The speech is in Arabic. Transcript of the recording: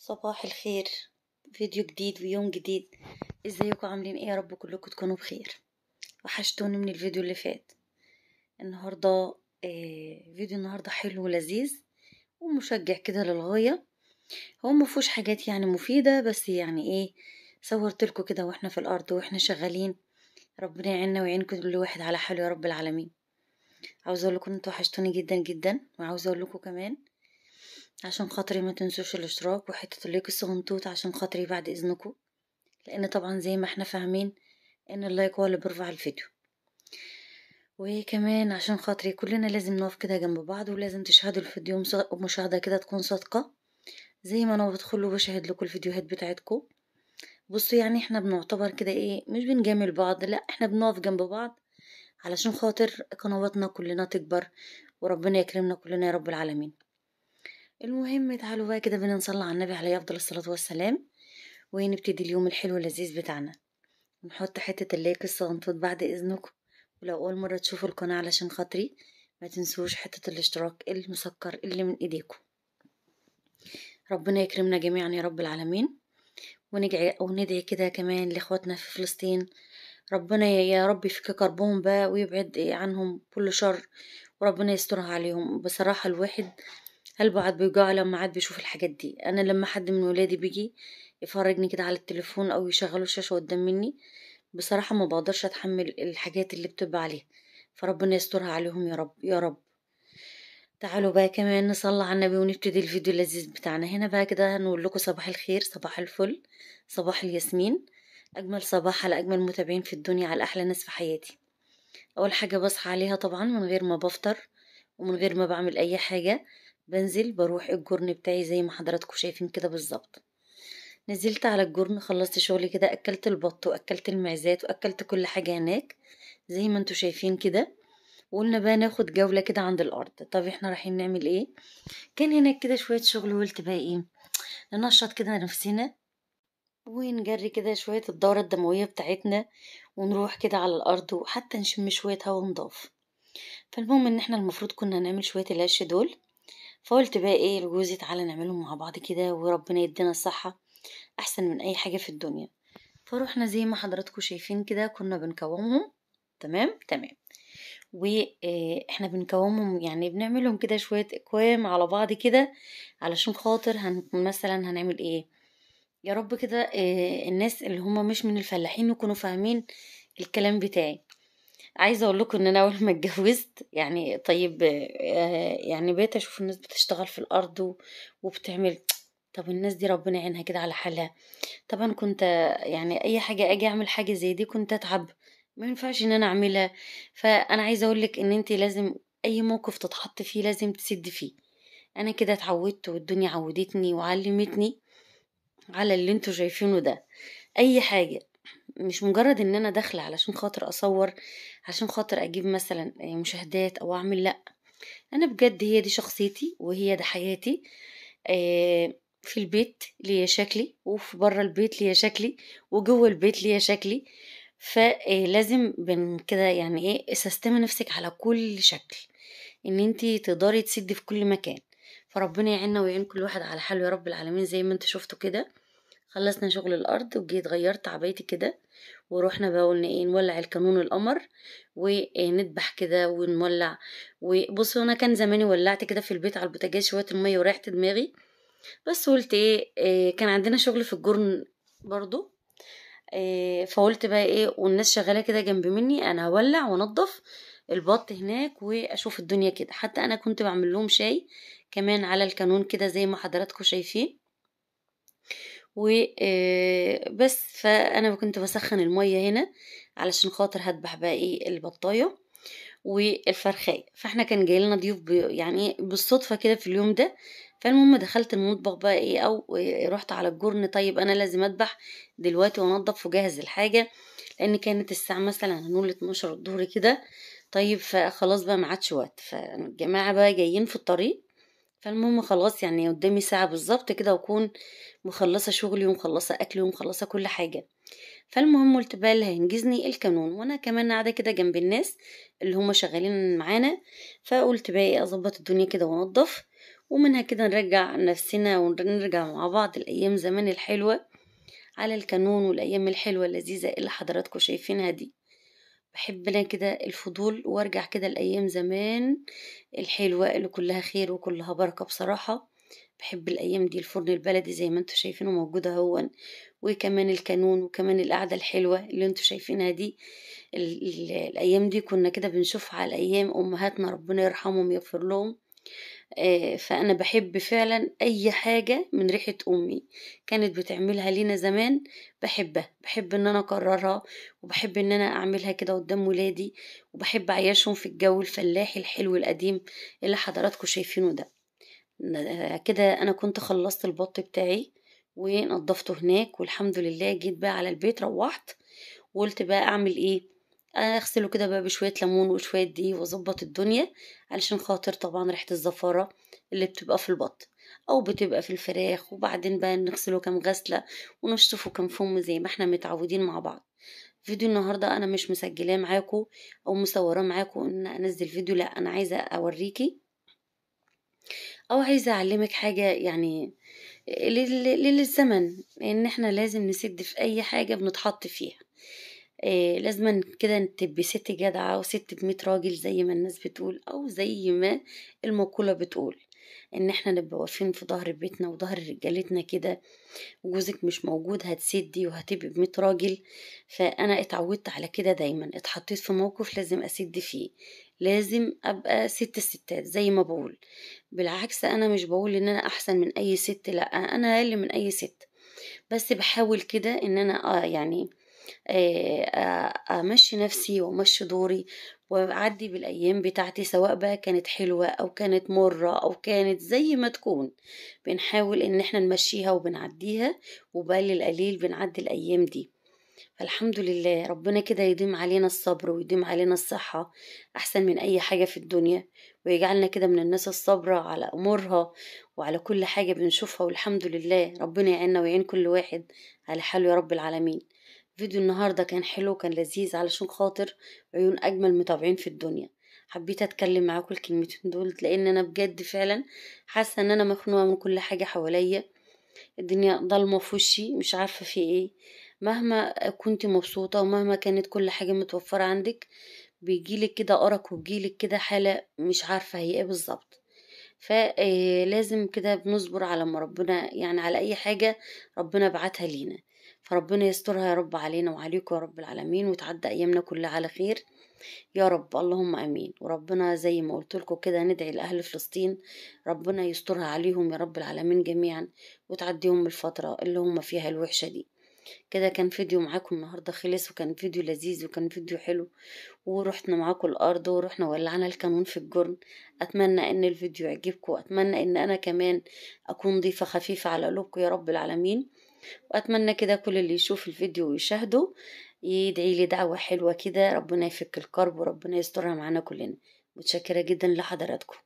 صباح الخير. فيديو جديد ويوم جديد. ازيكم عاملين ايه؟ يا رب كلكم تكونوا بخير. وحشتوني من الفيديو اللي فات. النهاردة فيديو النهاردة حلو ولذيذ ومشجع كده للغاية. هو مفهوش حاجات يعني مفيدة، بس يعني ايه، صورت لكم كده واحنا في الارض واحنا شغالين. ربنا يعيننا ويعين كل واحد على حاله يا رب العالمين. عاوزه اقول لكم انتوا وحشتوني جدا جدا، وعاوزه اقول لكم كمان عشان خاطري ما تنسوش الاشتراك وحته اللايك الصغنطوط عشان خاطري بعد اذنكم، لان طبعا زي ما احنا فاهمين ان اللايك هو اللي بيرفع الفيديو. وكمان عشان خاطري كلنا لازم نقف كده جنب بعض، ولازم تشاهدوا الفيديو مشاهدة كده تكون صادقة، زي ما انا بدخل وبشاهد لكم الفيديوهات بتاعتكم. بصوا يعني احنا بنعتبر كده ايه، مش بنجامل بعض، لا احنا بنقف جنب بعض علشان خاطر قنواتنا كلنا تكبر وربنا يكرمنا كلنا يا رب العالمين. المهم تعالوا بقى كده بينا نصلي على النبي عليه افضل الصلاة والسلام، ونبتدي اليوم الحلو اللذيذ بتاعنا. نحط حتة اللايك الصغنطوط بعد إذنكم، ولو أول مرة تشوفوا القناة علشان خاطري ما تنسوش حتة الاشتراك المسكر اللي من إيديكم. ربنا يكرمنا جميعا يا رب العالمين. وندعي كده كمان لإخواتنا في فلسطين. ربنا يا رب يفك كربهم بقى ويبعد عنهم كل شر، وربنا يسترها عليهم. بصراحة الواحد قلبه عاد بيوجعه لما عاد بيشوف الحاجات دي. أنا لما حد من ولادي بيجي يفرجني كده على التليفون أو يشغلوا الشاشة قدام مني، بصراحة ما بقدرش اتحمل الحاجات اللي بتبقى عليها. فربنا يسترها عليهم يا رب يا رب. تعالوا بقى كمان نصلي على النبي ونبتدي الفيديو اللذيذ بتاعنا. هنا بقى كده هنقول لكم صباح الخير، صباح الفل، صباح الياسمين. اجمل صباح على اجمل متابعين في الدنيا، على احلى ناس في حياتي. اول حاجة بصحى عليها طبعا من غير ما بفطر ومن غير ما بعمل اي حاجة، بنزل بروح الجرن بتاعي زي ما حضراتكم شايفين كده بالظبط. نزلت على الجرن، خلصت شغلي كده، اكلت البط واكلت المعزات واكلت كل حاجة هناك زي ما انتوا شايفين كده. وقلنا بقى ناخد جولة كده عند الارض. طب احنا رايحين نعمل ايه؟ كان هناك كده شوية شغل، وقلت بقى ايه، ننشط كده نفسنا ونجري كده شوية الدورة الدموية بتاعتنا، ونروح كده على الارض وحتى نشم شوية هوا نضاف. فالمهم ان احنا المفروض كنا نعمل شوية القش دول. فقلت بقى ايه لجوزي تعالى نعملهم مع بعض كده، وربنا يدينا الصحة احسن من اي حاجة في الدنيا. فروحنا زي ما حضراتكم شايفين كده كنا بنكومهم. تمام تمام. واحنا بنكومهم يعني بنعملهم كده شوية اكوام على بعض كده، علشان خاطر مثلا هنعمل ايه، يا رب كده الناس اللي هم مش من الفلاحين يكونوا فاهمين الكلام بتاعي. عايزه اقول لكم ان انا اول ما اتجوزت يعني طيب يعني بقيت اشوف الناس بتشتغل في الارض وبتعمل. طب الناس دي ربنا يعينها كده على حالها. طبعا كنت يعني اي حاجه اجي اعمل حاجه زي دي كنت اتعب، ما ينفعش ان انا اعملها. فانا عايزه اقول لك ان انت لازم اي موقف تتحط فيه لازم تسد فيه. انا كده اتعودت والدنيا عودتني وعلمتني على اللي انتوا شايفينه ده. اي حاجه مش مجرد ان انا داخله علشان خاطر اصور، عشان خاطر اجيب مثلا مشاهدات او اعمل، لا، انا بجد هي دي شخصيتي وهي ده حياتي. في البيت ليا شكلي، وفي بره البيت ليا شكلي، وجوه البيت ليا شكلي. فلازم بن كده يعني ايه سستمي نفسك على كل شكل، ان انتي تقدري تسدي في كل مكان. فربنا يعيننا ويعين كل واحد على حاله يا رب العالمين. زي ما انتوا شفتوا كده خلصنا شغل الارض وجيت غيرت عبايتي كده، ورحنا بقى قلنا ايه نولع الكانون القمر ونذبح كده ونولع. وبصوا انا كان زماني ولعت كده في البيت على البوتاجاز شويه الميه وريحت دماغي، بس قلت إيه كان عندنا شغل في الجرن برضو. فقلت بقى ايه والناس شغاله كده جنب مني، انا هولع وانضف البط هناك واشوف الدنيا كده. حتى انا كنت بعمل لهم شاي كمان على الكانون كده زي ما حضراتكم شايفين. وبس فانا كنت بسخن الميه هنا علشان خاطر هذبح بقى ايه البطايه والفرخايه. فاحنا كان جاي لنا ضيوف يعني بالصدفه كده في اليوم ده. فالمهم دخلت المطبخ بقى ايه او رحت على الجرن. طيب انا لازم اذبح دلوقتي وانضف وجهز الحاجه، لان كانت الساعه مثلا هنقول 12 الظهر كده. طيب فخلاص بقى ما عادش وقت، فالجماعه بقى جايين في الطريق. فالمهم خلاص يعني قدامي ساعة بالظبط كده واكون مخلصة شغلي ومخلصة اكلي ومخلصة كل حاجة. فالمهم قلت بقى اللي هينجزني الكانون، وانا كمان قاعدة كده جنب الناس اللي هم شغالين معانا. فقلت بقى ايه اظبط الدنيا كده وانضف ومنها كده نرجع نفسنا ونرجع مع بعض الأيام زمان الحلوة على الكانون، والأيام الحلوة اللذيذة اللي حضراتكم شايفينها دي. باحب أنا كده الفضول وأرجع كده لأيام زمان الحلوة اللي كلّها خير وكلّها بركة بصراحة. باحب الأيام دي، الفرن البلدي زي ما أنتم شايفينه موجود أهوًا، وكمان الكانون، وكمان القعدة الحلوة اللي أنتم شايفينها دي. الأيام دي كنا كده بنشوفها على أيام أمهاتنا ربنا يرحمهم ويغفر لهم. فأنا باحب فعلًا أي حاجة من ريحة أمي كانت بتعملها لينا زمان باحبها، باحب إن أنا أكررها، وباحب إن أنا أعملها كده قدّام ولادي، وباحب أعيّشهم في الجو الفلاحي الحلو القديم اللي حضراتكم شايفينه ده. كده أنا كنت خلّصت البط بتاعي ونضّفته هناك، والحمد لله جيت بقى على البيت روّحت، وقُلت بقى أعمل إيه، أغسله كده بقى بشوية ليمون وشوية دقيق وأضبّط الدنيا، علشان خاطر طبعًا ريحة الزفارة اللي بتبقى في البط أو بتبقى في الفراخ، وبعدين بقى نغسله كام غسلة ونشطفه كام فُم زي ما إحنا متعودين مع بعض. فيديو النهارده أنا مش مسجلاه معاكم أو مصوراه معاكم إن أنزّل فيديو، لأ أنا عايزة أورّيكِ أو عايزة أعلّمِك حاجة يعني للزمن، إن إحنا لازم نسِد في أي حاجة بنتحط فيها. لازمًا كده تبقي سِت جدعة وسِت ب100 راجل زي ما الناس بتقول، أو زي ما المقولة بتقول، إن إحنا نبقى واقفين في ضهر بيتنا وضهر رجالتنا كده، وجوزِك مش موجود هتسِدّي وهتبقي ب100 راجل. فأنا اتعودت على كده دايمًا، اتحطيت في موقف لازم أسِد فيه، لازم أبقى سِت الستات زي ما باقول. بالعكس أنا مش باقول إن أنا أحسن من أي سِت، لأ، أنا أقل من أي سِت، بس باحاول كده إن أنا يعني أمشّي نَفْسي وأمشّي دوري وأعدّي بالأيام بتاعتي، سواء بقى كانت حلوة أو كانت مُرّة أو كانت زي ما تكون، بنحاول إن إحنا نمشّيها وبنعدّيها، وبقليل القليل بنعدّي الأيام دي. فالحمد لله ربنا كده يديم علينا الصبر ويديم علينا الصحة أحسن من أي حاجة في الدنيا، ويجعلنا كده من الناس الصابرة على أمورها وعلى كل حاجة بنشوفها، والحمد لله ربنا يعيننا ويعين كل واحد على حاله يا رب العالمين. فيديو النهاردة كان حلو وكان لذيذ علشان خاطر عيون أجمل متابعين في الدنيا. حبيت أتكلم معاكم الكلمتين دول لأن أنا بجد فعلا حاسة إن أنا مخنوقة من كل حاجة حواليا. الدنيا ضلمة في وشي مش عارفة في ايه، مهما كنت مبسوطة ومهما كانت كل حاجة متوفرة عندك بيجيلك كده أرق وبيجيلك كده حالة مش عارفة هي ايه بالظبط. فلازم كده بنصبر على ما ربنا يعني على أي حاجة ربنا بعتها لينا. فربنا يسترها يا رب علينا وعليكم يا رب العالمين، وتعدي أيامنا كلها على خير يا رب، اللهم امين. وربنا زي ما قلت لكم كده ندعي لاهل فلسطين ربنا يسترها عليهم يا رب العالمين جميعا، وتعديهم من الفتره اللي هم فيها الوحشه دي. كده كان فيديو معاكم النهارده خلص، وكان فيديو لذيذ وكان فيديو حلو، ورحنا معاكم الارض ورحنا ولعنا الكانون في الجرن. اتمنى ان الفيديو يعجبكم، واتمنى ان انا كمان اكون ضيفه خفيفه على قلوبكم يا رب العالمين. وأتمنى كده كل اللي يشوف الفيديو ويشاهده يدعي لي دعوة حلوة كده، ربنا يفك الكرب وربنا يسترها معانا كلنا. متشكرة جدا لحضراتكم.